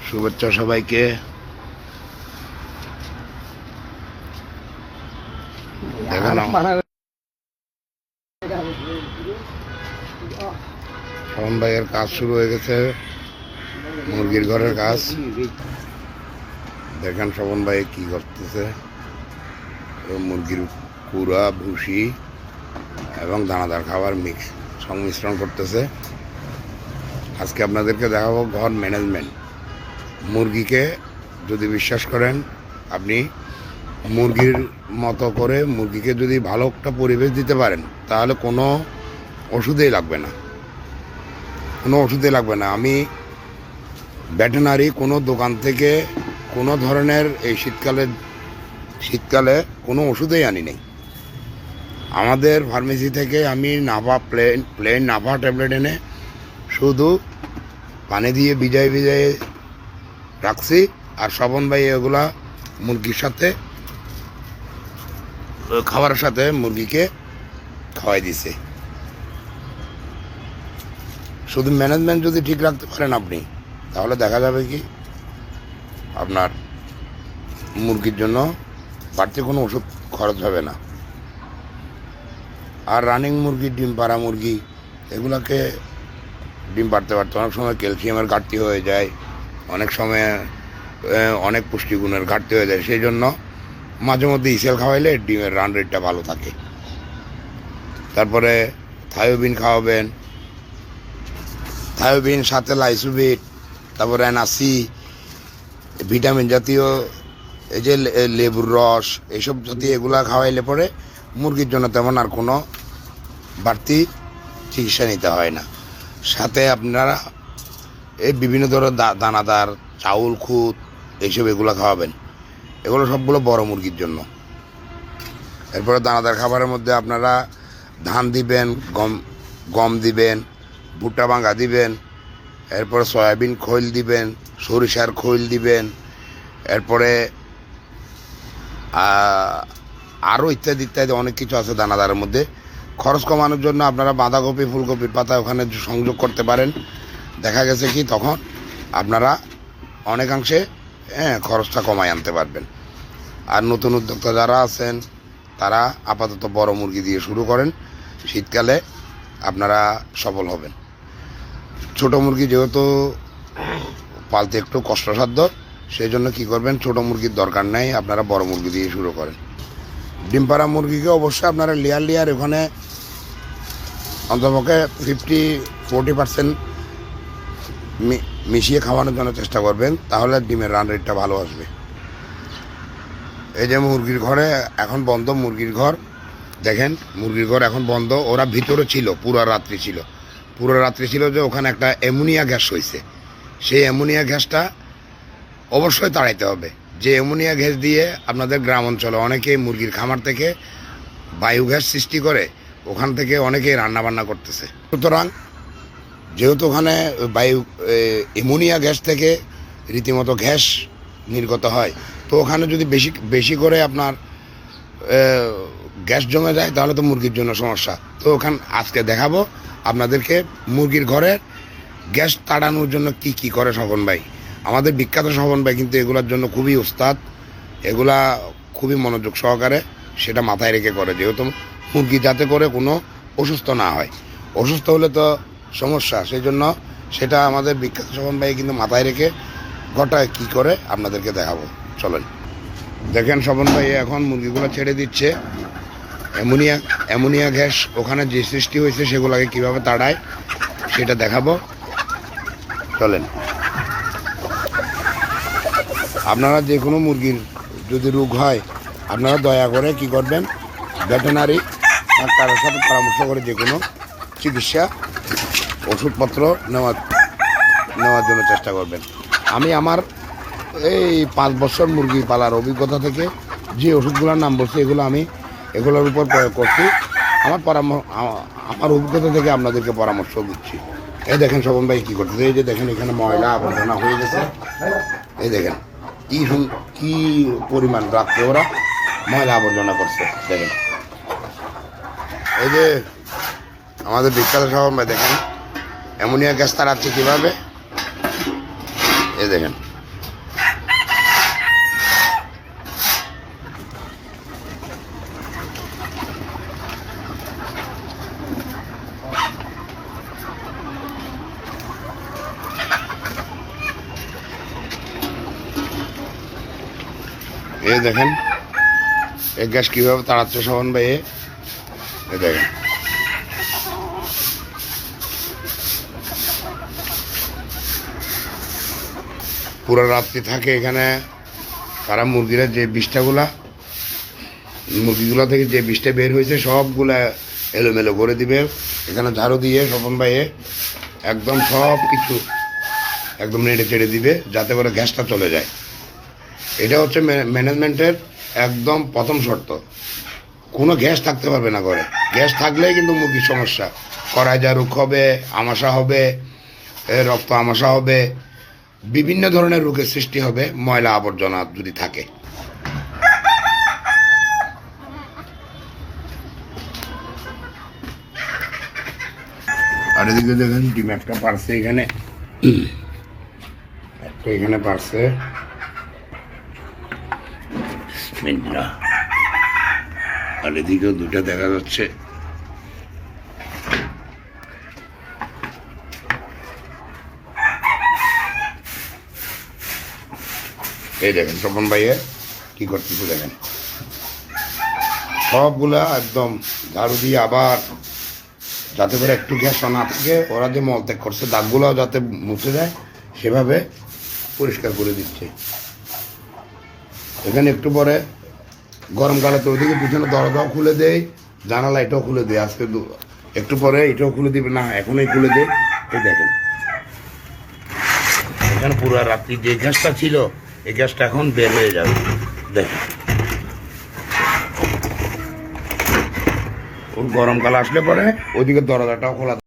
শুভেচ্ছা সবাইকে। শরণ ভাইয়ের কাজ শুরু হয়ে গেছে, মুরগির ঘরের কাজ। দেখেন শোভন ভাই কি করতেছে। মুরগির কুড়া, ভুসি এবং দানাদার খাবার মিক্স সংমিশ্রণ করতেছে। আজকে আপনাদেরকে দেখাবো ঘর ম্যানেজমেন্ট। মুরগিকে যদি বিশ্বাস করেন, আপনি মুরগির মতো করে মুরগিকে যদি ভালো একটা পরিবেশ দিতে পারেন, তাহলে কোনো ওষুধেই লাগবে না, কোনো ওষুধই লাগবে না। আমি ভেটেরিনারি কোনো দোকান থেকে কোনো ধরনের এই শীতকালে কোনো ওষুধেই আনি নেই। আমাদের ফার্মেসি থেকে আমি নাভা প্লেন নাভা ট্যাবলেট এনে শুধু পানি দিয়ে ভিজাই রাখছি। আর শোভন ভাই এগুলা মুরগির সাথে, খাবারের সাথে মুরগিকে খাওয়াই দিছে। শুধু ম্যানেজমেন্ট যদি ঠিক রাখতে পারেন আপনি, তাহলে দেখা যাবে কি আপনার মুরগির জন্য বাড়তি কোনো ওষুধ খরচ হবে না। আর রানিং মুরগি, ডিম পাড়া মুরগি, এগুলাকে ডিম পাড়তে অনেক সময় ক্যালসিয়ামের ঘাটতি হয়ে যায়, অনেক সময় অনেক পুষ্টিগুণের ঘাটতি হয়ে যায়। সেই জন্য মাঝে মধ্যে ইসেল খাওয়াইলে ডিমের রান রেটটা ভালো থাকে। তারপরে থায়োবিন খাওয়াবেন, থায়োবিন সাথে লাইসোবিট, তারপরে এনআসি, ভিটামিন জাতীয় এই যে লেবুর রস, এইসব জাতীয় এগুলা খাওয়াইলে পরে মুরগির জন্য তেমন আর কোনো বাড়তি চিকিৎসা নিতে হয় না। সাথে আপনারা এই বিভিন্ন ধরনের দানাদার চাউল, খুদ, এইসব এগুলো খাওয়াবেন। এগুলো সবগুলো বড় মুরগির জন্য। এরপরে দানাদার খাবারের মধ্যে আপনারা ধান দিবেন, গম দিবেন, ভুট্টা ভাঙা দিবেন, এরপরে সয়াবিন খৈল দিবেন, সরিষার খৈল দিবেন, এরপরে আরও ইত্যাদি ইত্যাদি অনেক কিছু আছে দানাদারের মধ্যে। খরচ কমানোর জন্য আপনারা বাঁধাকপি, ফুলকপির পাতা ওখানে সংযোগ করতে পারেন। দেখা গেছে কি তখন আপনারা অনেকাংশে খরচটা কমায় আনতে পারবেন। আর নতুন উদ্যোক্তা যারা আছেন, তারা আপাতত বড় মুরগি দিয়ে শুরু করেন, শীতকালে আপনারা সফল হবেন। ছোট মুরগি যেহেতু পালতে একটু কষ্টসাধ্য, সেই জন্য কী করবেন, ছোট মুরগির দরকার নেই, আপনারা বড় মুরগি দিয়ে শুরু করেন। ডিম পাড়া মুরগিকে অবশ্যই আপনারা লেয়ার ওখানে অন্তপক্ষে 40% মিশিয়ে খাওয়ানোর জন্য চেষ্টা করবেন, তাহলে ডিমের রান রেটটা ভালো আসবে। এই যে মুরগির ঘরে এখন বন্ধ, মুরগির ঘর দেখেন, মুরগির ঘর এখন বন্ধ। ওরা ভিতরে ছিল, পুরো রাত্রি ছিল যে ওখানে একটা অ্যামোনিয়া গ্যাস হয়েছে। সেই অ্যামোনিয়া গ্যাসটা অবশ্যই তাড়াইতে হবে। যে অ্যামোনিয়া গ্যাস দিয়ে আপনাদের গ্রাম অঞ্চলে অনেকেই মুরগির খামার থেকে বায়ু গ্যাস সৃষ্টি করে, ওখান থেকে অনেকেই রান্নাবান্না করতেছে। সুতরাং যেহেতু ওখানে অ্যামোনিয়া গ্যাস থেকে রীতিমতো গ্যাস নির্গত হয়, তো ওখানে যদি বেশি করে আপনার গ্যাস জমে যায়, তাহলে তো মুরগির জন্য সমস্যা। তো আজকে দেখাবো আপনাদেরকে মুরগির ঘরের গ্যাস তাড়ানোর জন্য কি করে শোভন ভাই। আমাদের বিখ্যাত শোভন ভাই কিন্তু এগুলোর জন্য খুবই ওস্তাদ, এগুলা খুবই মনোযোগ সহকারে সেটা মাথায় রেখে করে, যেহেতু মুরগি যাতে করে কোনো অসুস্থ না হয়। অসুস্থ হলে তো সমস্যা, সেই জন্য সেটা আমাদের বিখ্যাত শোভন ভাই কিন্তু মাথায় রেখে ঘরটা কী করে আপনাদেরকে দেখাবো। চলেন দেখেন, শোভন ভাই এখন মুরগিগুলো ছেড়ে দিচ্ছে। অ্যামোনিয়া গ্যাস ওখানে যে সৃষ্টি হয়েছে সেগুলোকে কীভাবে তাড়ায় সেটা দেখাবো। চলেন। আপনারা যে কোনো মুরগির যদি রোগ হয়, আপনারা দয়া করে কি করবেন, ভেটেরিনারি ডাক্তারের সাথে পরামর্শ করে যে কোনো চিকিৎসা ওষুধপত্র নেওয়ার জন্য চেষ্টা করবেন। আমি আমার এই 5 বছর মুরগি পালার অভিজ্ঞতা থেকে যে ওষুধগুলোর নাম বলছি, এগুলোর উপর প্রয়োগ করছি। আমার অভিজ্ঞতা থেকে আপনাদেরকে পরামর্শ দিচ্ছি। এই দেখেন শোভন ভাই কী করতেছে। এই যে দেখেন এখানে ময়লা আবর্জনা হয়ে গেছে। এই দেখেন কি পরিমাণ রাত্রে ওরা ময়লা আবর্জনা করছে। দেখেন এই যে আমাদের বিখ্যাত শোভন ভাই দেখেন অ্যামোনিয়া গ্যাস তাড়াচ্ছে কীভাবে। এই দেখেন এই দেখেন এই গ্যাস কীভাবে তাড়াচ্ছে শোভন ভাই, এই দেখেন পুরো রাত্রি থাকে এখানে। তারা মুরগিরা যে মুরগিগুলো থেকে যে বিষটা বের হয়েছে সবগুলা এলোমেলো করে দিবে। এখানে ঝাড়ু দিয়ে স্বপন ভাইয়ে একদম সব কিছু একদম নেড়ে চেড়ে দিবে যাতে করে গ্যাসটা চলে যায়। এটা হচ্ছে ম্যানেজমেন্টের একদম প্রথম শর্ত। কোনো গ্যাস থাকতে পারবে না ঘরে। গ্যাস থাকলেই কিন্তু মুরগির সমস্যা, কড়াইজা রোগ হবে, আমাশা হবে, রক্ত আমাশা হবে, বিভিন্ন ধরনের রোগের সৃষ্টি হবে ময়লা আবর্জনা যদি থাকে। আর এদিকে দেখেন ডিম একটা পারছে এখানে, একটা এখানে পারছে। আর এদিকেও দুটা দেখা যাচ্ছে। এই দেখেন স্বপন ভাইয়ে কি করতেছে দেখেন, সবগুলা একদম ঝাড়ু দিয়ে আবার যাতে করে একটু গ্যাস না থাকে, ওরা যে মলত্যাগ করছে দাগগুলোও যাতে মুছে দেয় সেভাবে পরিষ্কার করে দিচ্ছে। এখানে একটু পরে গরমকালে তো ওইদিকে পিছনে দরজাও খুলে দেয়, জানালা এটাও খুলে দেয়। আজকে একটু পরে এটাও খুলে দিবে না, এখনই খুলে দেয়। এই দেখেন এখানে পুরো রাত্রি যে গ্যাসটা ছিল এই গ্যাসটা এখন বের হয়ে যাবে। দেখেন ওর গরমকাল আসলে পরে ওইদিকে দরজাটাও খোলা